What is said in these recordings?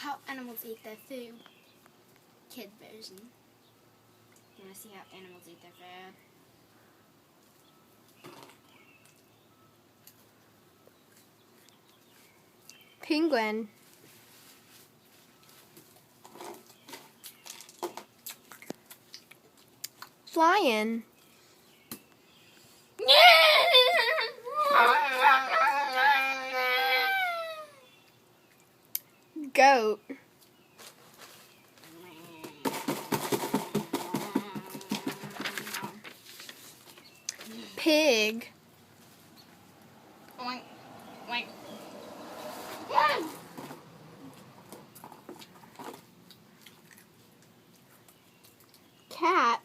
How animals eat their food. Kid version. You want to see how animals eat their food? Penguin. Lion. Goat. Pig. Oink, oink. Cat.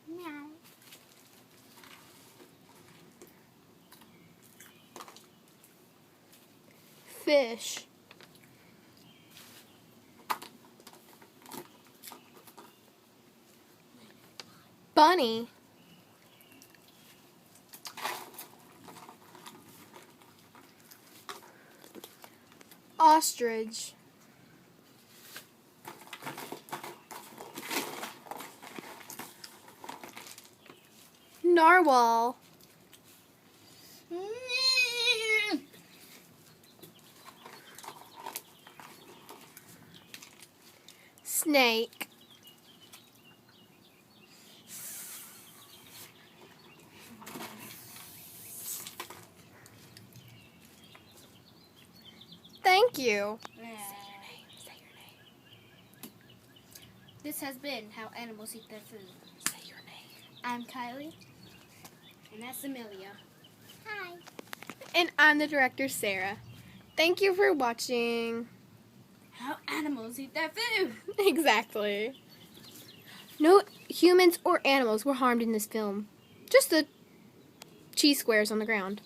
Meow. Fish. Bunny. Ostrich. Narwhal. Snake. Thank you. Say your name. This has been How Animals Eat Their Food. Say your name. I'm Kylie. And that's Amelia. Hi. And I'm the director, Sarah. Thank you for watching. How Animals Eat Their Food. Exactly. No humans or animals were harmed in this film. Just the cheese squares on the ground.